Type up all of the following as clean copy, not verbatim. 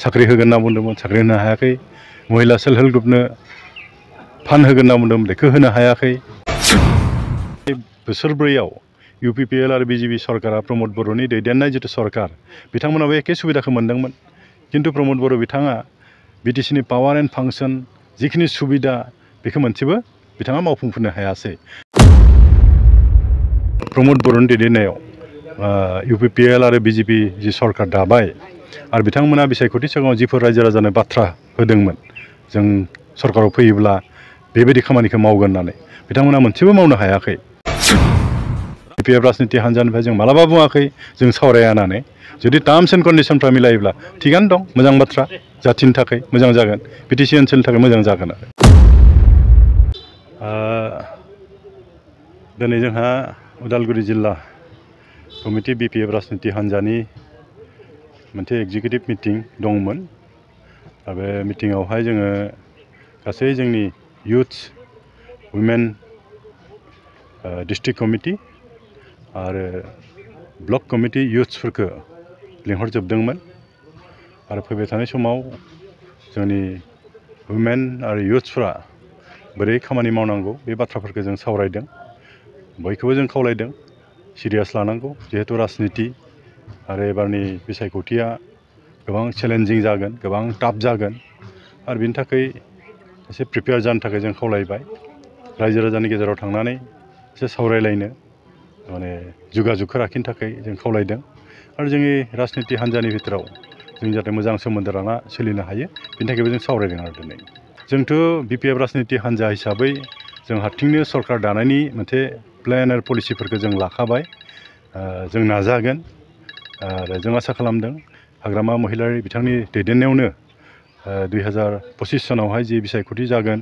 साख्रि होगोन होनना बुंदोंमोन, साख्रि होनो हायाखै। महिला सेल्फ हेल्प ग्रुपनो फान्ड होगोन होनना बुंदोंमोन, बेखौ होनो हायाखै। बोसोरब्रैयाव UPPL आरो BJP सरकारा प्रमद बर'नि दैदेननाय जिथु सरकार, बिथांमोनाबो एखे सुबिदाखौ मोनदोंमोन। किन्तु प्रमद बर' बिथाङा BTC नि पावार एन्ड फांसन जिखिनि सुबिदा बेखौ मोनसेबो बिथाङा मावफुंफुंनो हायासै। प्रमद बर'नि दैदेननायाव UPPL आरो BJP जि सरकार दाबाय आरो बिथांमोना बिसायख'थि सिगाङाव जिफोर रायजो राजानो बाथ्रा होदोंमोन, जों सरकाराव फैयोब्ला बेबायदि खामानिखौ मावगोन होननानै, बिथांमोना मोनसेबो मावनो हायाखै। UPPL राजनिति हान्जानिफ्राय जों मालाबा बुङाखै जों सावराया होननानै। जुदि टार्म्स एन्ड कन्डिसनफ्रा मिलायोब्ला थिगानो दं, मोजां बाथ्रा, जाथिनि थाखाय मोजां जागोन, BTC ओनसोलनि थाखाय मोजां जागोन आरो। दिनै जोंहा उदालगुरि जिल्ला कमिटि BPF राजनिति हान्जानि मोनसे एग्जिकिउटिभ मिटिं दंमोन। बे मिटिङावहाय जोङो गासै जोंनि युथ्स, वुमेन डिस्ट्रिक्ट कमिटि आरो ब्लक कमिटि युथ्सफोरखौ लिंहरजोबदोंमोन आरो फैबाय थानाय समाव जोंनि वुमेन आरो युथ्सफ्रा बोरै खामानि मावनांगौ बे बाथ्राफोरखौ जों सावरायदों। बयखौबो जों खावलायदों सिरियास लानांगौ, जिहेतु राजनिति आरो एबारनि बिसायख'थिया गोबां चेलेन्जिं जागोन, गोबां टाफ जागोन आरो बिनि थाखाय एसे प्रिपेयार जानो थाखाय जों खावलायबाय। रायजो राजानि गेजेराव थांनानै एसे सावरायलायनो माने जुगाजुगखौ लाखिनो थाखाय जों खावलायदों आरो जोंनि राजनिति हान्जानि भितराव जों जाहाथे मोजां सोमोन्दो लाना सोलिनो हायो बिनि थाखायबो जों सावरायदों आरो दिनै। जोंथ' BPF राजनिति हान्जा हिसाबै जों हारसिंनो सरकार दानायनि मोनसे प्लेन आरो पलिसिफोरखौ जों लाखाबाय। जों नाजागोन आरो जों आसा खालामदों हाग्रामा महिलारि बिथांनि दैदेननायावनो 2025 सनावहाय जि बिसायख'थि जागोन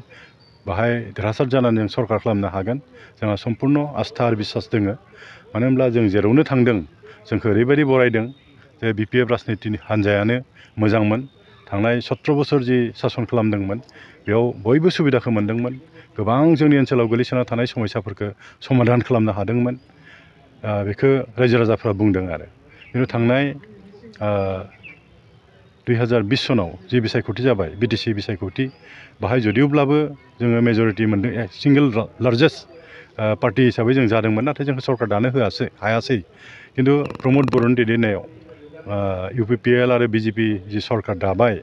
बाहाय देरहासार जानानै जों सरकार खालामनो हागोन। जोंहा सम्पुर्ण आस्था आरो बिसास दङ। मानो होनब्ला जों जेरावनो थांदों जोंखौ ओरैबायदि बरायदों जे BPF राजनितिनि हान्जायानो मोजांमोन। थांनाय 17 बोसोर जि सासन खालामदोंमोन बेयाव बयबो सुबिदाखौ मोनदोंमोन। गोबां जोंनि ओनसोलाव गोलैसोना थानाय समस्याफोरखौ समाधान खालामनो हादोंमोन। बेखौ रायजो राजाफ्रा बुंदों आरो। खिन्थु थांनाय 2020 सनाव जि बिसायख'थि जाबाय BTC बिसायख'थि, बाहाय जुदियोब्लाबो जोङो मेजरिटि मोनदों, सिंगल लार्जेस्ट पार्टि हिसाबै जों जादोंमोन, नाथाय जोंखौ सरकार दानो हायासै। खिन्थु प्रमद बर'नि दैदेननायाव UPPL आरो BJP जि सरकार दाबाय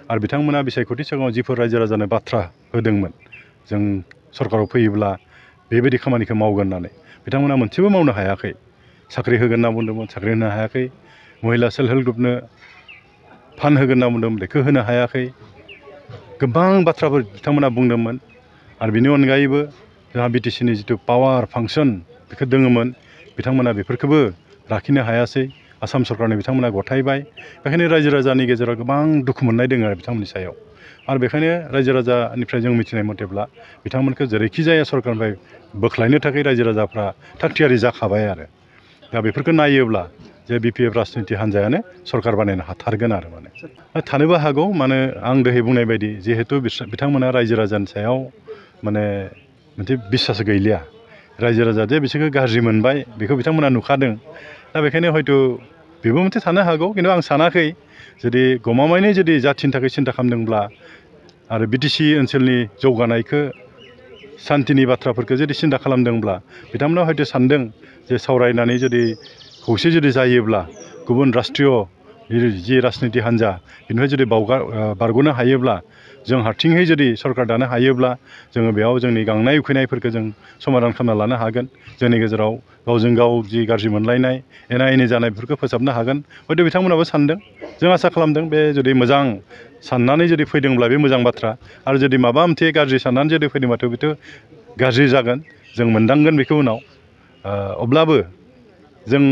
आरो बिथांमोना बिसायख'थि सिगाङाव जिफोर रायजो राजानो बाथ्रा होदोंमोन, जों सरकाराव फैयोब्ला बेबायदि खामानिखौ मावगोन होननानै, बिथांमोना मोनसेबो मावनो हायाखै। साख्रि होगोन होनना बुंदोंमोन, साख्रि होनो हायाखै। महिला सेल्फ हेल्प ग्रुपनो फान्ड होगोन होनना बुंदोंमोन, बेखौ होनो हायाखै। गोबां बाथ्राफोर बिथांमोना बुंदोंमोन आरो बिनि अनगायैबो जोंहा BTC नि जिथु पावार फांसन बेखौ दोङोमोन, बिथांमोना बेफोरखौबो लाखिनो हायासै। आसाम सरकारनि बिथांमोना गथायबाय। बेखायनो रायजो राजानि गेजेराव गोबां दुखु मोननाय दङ आरो बिथांमोननि सायाव। आरो बेखायनो रायजो राजानिफ्राय जों मिथिनाय मथेब्ला बिथांमोनखौ जेरैखि जाया सरकारनिफ्राय बोख्लायनो थाखाय रायजो राजाफ्रा थागथियारि जाखाबाय आरो। दा बेफोरखौ नायोब्ला जे BPF राजनिति हान्जायानो सरकार बानायनो हाथारगोन आरो माने थानोबो हागौ। मानो आं दहाय बुंनाय बायदि जिहेतु बिथांमोना रायजो राजानि सायाव माने मोनसे बिसास गैलिया। रायजो राजा जे बिसोरखौ गाज्रि मोनबाय बेखौ बिथांमोना नुखादों। दा बेखायनो हयथ' बेबो मोनसे थानो हागौ, खिन्थु आं सानाखै। जुदि गमामायैनो जुदि जाथिनि थाखाय सिन्था खालामदोंब्ला आरो BTC ओनसोलनि जौगानायखौ सान्तिनि बाथ्राफोरखौ जुदि सिन्था खालामदोंब्ला बिथांमोना हयथ' सानदों जे सावरायनानै जुदि खौसे जुदि जायोब्ला गुबुन राष्ट्रीय जि राजनिति हान्जा बेनिफ्राय जुदि बारग'नो हायोब्ला, जों हारसिङै जुदि सरकार दानो हायोब्ला जोङो बेयाव जोंनि गांनाय उखैनायफोरखौ जों समाधान खालामना लानो हागोन। जोंनि गेजेराव गावजों गाव जि गाज्रि मोनलायनाय एना एनि जानाय बेफोरखौ फोसाबनो हागोन। हयथ' बिथांमोनाबो सानदों, जों आसा खालामदों बे जुदि मोजां साननानै जुदि फैदोंब्ला बे मोजां बाथ्रा। आरो जुदि माबा मोनसे गाज्रि साननानै जुदि फैदोंबाथ' बेथ' गाज्रि जागोन, जों मोनदांगोन बेखौ उनाव। अब्लाबो जों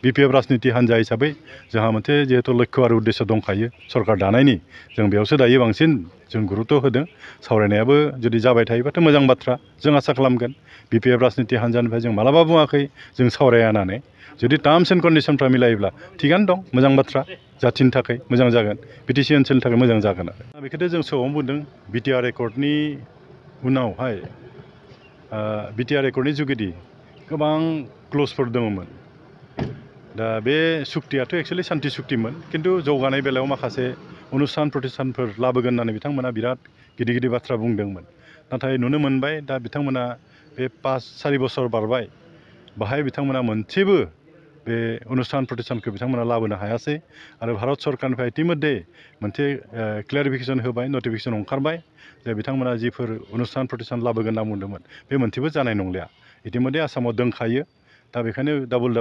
BPF राजनिति हान्जा हिसाबै जोंहा मोनसे जिहेतु लक्ष्य आरो उद्देश्य दंखायो सरकार दानायनि, जों बेयावसो दायो बांसिन जों गुरुत्व होदों। सावरायनायाबो जुदि जाबाय थायोबाथ' मोजां बाथ्रा, जों आसा खालामगोन। BPF राजनिति हान्जानिफ्राय जों मालाबा बुङाखै जों सावराया होननानै। जुदि टार्म्स एन्ड कन्डिसनफ्रा मिलायोब्ला थिगानो दं, मोजां बाथ्रा, जाथिनि थाखाय मोजां जागोन, BTC ओनसोलनि थाखाय मोजां जागोन आरो। बेखौथ' जों सौआवनो बुंदों। BTR एकर्डनि उनावहाय BTR एकर्डनि जुगिदि गोबां क्लजफोर दङमोन। दा बे सुक्तियाथ' एक्सुवेलि सान्थि सुक्तिमोन, खिन्थु जौगानाय बेलायाव माखासे अनुस्थान प्रतिष्ठानफोर लाबोगोन होननानै बिथांमोना बिराद गिदिर गिदिर बाथ्रा बुंदोंमोन। नाथाय नुनो मोनबाय दा बिथांमोना बे 5-4 बोसोर बारबाय, बाहाय बिथांमोना मोनसेबो बे अनुस्थान प्रतिष्ठानखौ बिथांमोना लाबोनो हायासै। आरो भारत सरकारनिफ्राय इतिमध्ये मोनसे क्लेरिफिकेसन होबाय, नटिफिकेसन ओंखारबाय जे बिथांमोना जिफोर अनुस्थान प्रतिष्ठान लाबोगोन होनना बुंदोंमोन बे मोनसेबो जानाय नंलिया। इतिमध्ये आसामाव दंखायो, दा बेखायनो डाबल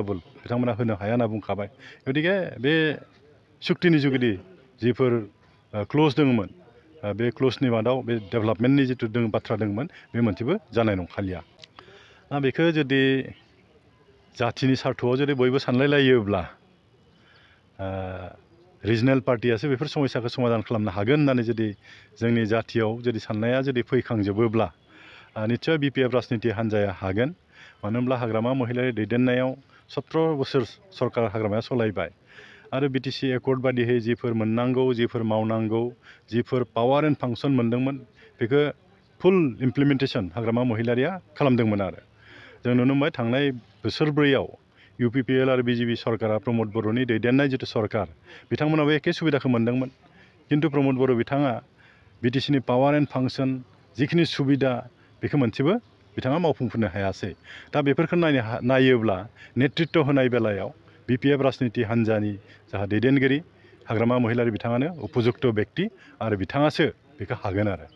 बिथांमोना होनो हाया होनना बुंखाबाय। गतिके बे सुक्तिनि जुगिदि जिफोर क्ल'ज दङमोन, बे क्ल'जनि मादाव बे डेभेलपमेन्टनि जिथु बाथ्रा दङमोन बे मोनसेबो जानाय नंखालिया। बेखौ जुदि जाथिनि सार्थ'आव जुदि बयबो सानलायलायोब्ला रिजनेल पार्टियासो बेफोर समस्याखौ समाधान खालामनो हागोन होननानै जुदि जोंनि जाथियाव जुदि साननाया जुदि फैखांजोबोब्ला निस्सय BPF राजनिति हान्जाया हागोन। मानो होनब्ला हाग्रामा महिलारि दैदेननायाव 17 बोसोर सरकार हाग्रामाया सलायबाय आरो BTC एकर्ड बादिहै जिफोर मोननांगौ, जिफोर मावनांगौ, जिफोर पावार एन्ड फांसन मोनदोंमोन बेखौ फुल इमप्लिमेन्टेसन हाग्रामा महिलारिया खालामदोंमोन। आरो जों नुनो मोनबाय थांनाय बोसोरब्रैयाव UPPL आरो BJP सरकारा प्रमद बर'नि दैदेननाय जिथु सरकार, बिथांमोनाबो एखे सुबिदाखौ मोनदोंमोन। खिन्थु प्रमद बर' बिथाङा BTCनि पावार एन्ड फांसन जिखिनि सुबिदा बेखौ मोनसेबो बिथाङा मावफुंफुंनो हायासै। दा बेफोरखौ नायोब्ला नेतृत्व होनाय बेलायाव BPF राजनिति हान्जानि जाहा दैदेनगिरि हाग्रामा महिलारि बिथाङानो उपजुक्त बेक्ति आरो बिथाङासो बेखौ हागोन। आरो